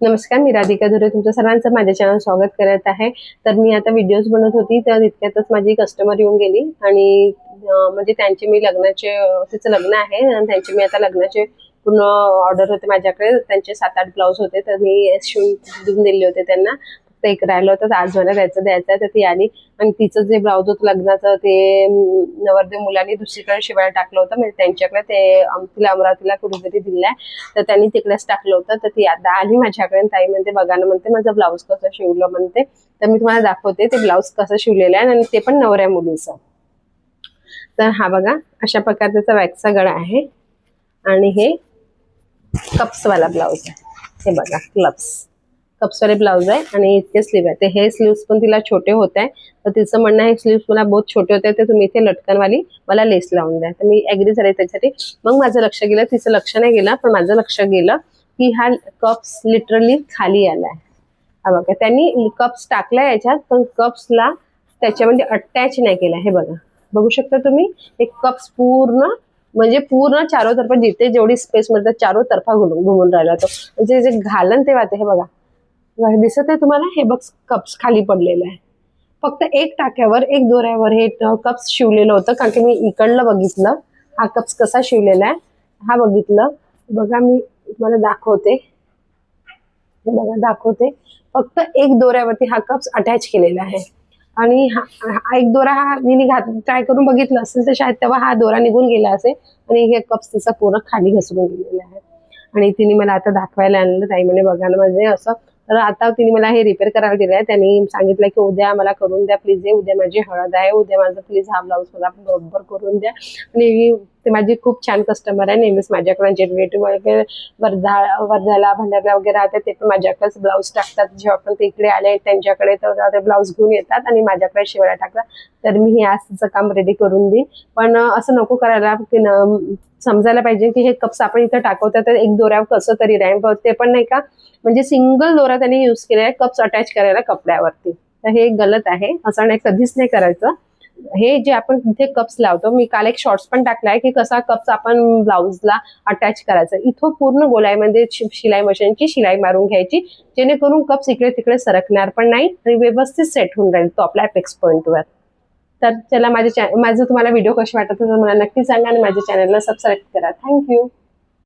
नमस्कार, मी राधिका धुरे तुमचं सर्वांचं माझ्या चॅनल स्वागत करत आहे. तर मी आता व्हिडिओज बनवत होती तर तितक्यातच माझी कस्टमर येऊन गेली आणि म्हणजे त्यांचे मी लग्नाचे तिचं लग्न आहे आणि त्यांचे मी आता लग्नाचे पूर्ण ऑर्डर होते माझ्याकडे. त्यांचे 7-8 ब्लाऊज होते तर मी शिवून देऊन दिले होते त्यांना. फक्त एक राहिलं होतं, आज मला द्यायचं तर ती आली आणि तिचं जे ब्लाऊज होतं लग्नाचं ते नवरदेव मुलांनी दुसरीकडे शिवायला टाकलं होतं. म्हणजे त्यांच्याकडे ते तिला अमरावतीला कुठेतरी दिलंय तर त्यांनी तिकडेच टाकलं होतं. तर ती आता आली माझ्याकडे. ताई म्हणते बघा ना, म्हणते माझं ब्लाऊज कसं शिवलं म्हणते. तर मी तुम्हाला दाखवते ते ब्लाऊज कसं शिवलेलं आहे आणि ते पण नवऱ्या मुलीचं. तर हा बघा, अशा प्रकारचा वॅक्सचा गळा आहे आणि हे कप्सवाला ब्लाऊज आहे. हे बघा, कप्सवाले ब्लाऊज आहे आणि इतके स्लीव आहे. ते हे स्लीव्स पण तिला छोटे होत आहे तर तिचं म्हणणं आहे स्लीव्स मला बहुत छोटे होते तर तुम्ही इथे लटकनवाली मला लेस लावून द्या. तर मी ॲग्री झाले त्याच्यासाठी. मग माझं लक्ष गेलं, तिचं लक्ष नाही गेलं पण माझं लक्ष गेलं की हा कप्स लिटरली खाली आलाय. हा बघा, त्यांनी कप्स टाकला याच्यात पण कप्सला त्याच्यामध्ये अटॅच नाही केला. हे बघा, बघू शकता तुम्ही, एक कप्स पूर्ण चारो तर्फा जिथे जेवढी स्पेस मिळते चारो तर्फा घुमून राहिला तो. म्हणजे जे घालन तेव्हा ते हे बघा दिसत आहे तुम्हाला. हे बघ, कप्स खाली पडलेलं आहे. फक्त एक टाक्यावर एक दोऱ्यावर हे कप्स शिवलेलं होतं कारण की मी इकडलं बघितलं हा कप्स कसा शिवलेला आहे. हा बघितलं बघा, मी तुम्हाला दाखवते. हे बघा दाखवते, फक्त एक दोऱ्यावरती हा कप्स अटॅच केलेला आहे आणि हा एक दोरा मी ट्राय करून बघितलं असेल तर शायद तेव्हा हा दोरा निघून गेला असेल आणि हे कप्स तिचा पूर्ण खाली घसरून गेलेला आहे. आणि तिने मला आता दाखवायला आणलं. ताई म्हणे बघा ना म्हणजे असं. तर आता तिने मला हे रिपेअर करायला दिलं आहे. त्यांनी सांगितलं की उद्या मला करून द्या प्लीज, उद्या माझी हळद आहे, उद्या माझं प्लीज हा ब्लाऊज मला बरोबर करून द्या. आणि ते माझी खूप छान कस्टमर आहे. नेहमीच माझ्याकडे जे रिलेटिव्ह वगैरे वर्ध्याला भंडारला वगैरे राहतात ते पण माझ्याकडेच ब्लाऊज टाकतात. जेव्हा पण ते इकडे आले त्यांच्याकडे तर ते ब्लाऊज घेऊन येतात आणि माझ्याकडे शिवायला टाकतात. तर मी हे आज काम रेडी करून देईन. पण असं नको करायला की समजायला पाहिजे की हे कप्स आपण इथं टाकवतात तर एक दोऱ्यावर कसं तरी राहील. ते पण नाही का, म्हणजे सिंगल दोरा त्यांनी यूज केलेला आहे कप्स अटॅच करायला कपड्यावरती. तर हे गलत आहे, असं नाही, कधीच नाही करायचं. हे जे आपण इथे कप्स लावतो, मी काल एक शॉर्ट्स पण टाकलाय की कसा कप्स आपण ब्लाऊजला अटॅच करायचा. इथं पूर्ण गोलाईमध्ये शिलाई मशीनची शिलाई मारून घ्यायची जेणेकरून कप्स इकडे तिकडे सरकणार पण नाही आणि व्यवस्थित सेट होऊन राहील तो आपल्या अपेक्स पॉईंटवर. तर चला, माझं तुम्हाला व्हिडिओ कसे वाटत तर मला नक्की सांगा आणि माझ्या चॅनलला सबस्क्राईब करा. थँक्यू.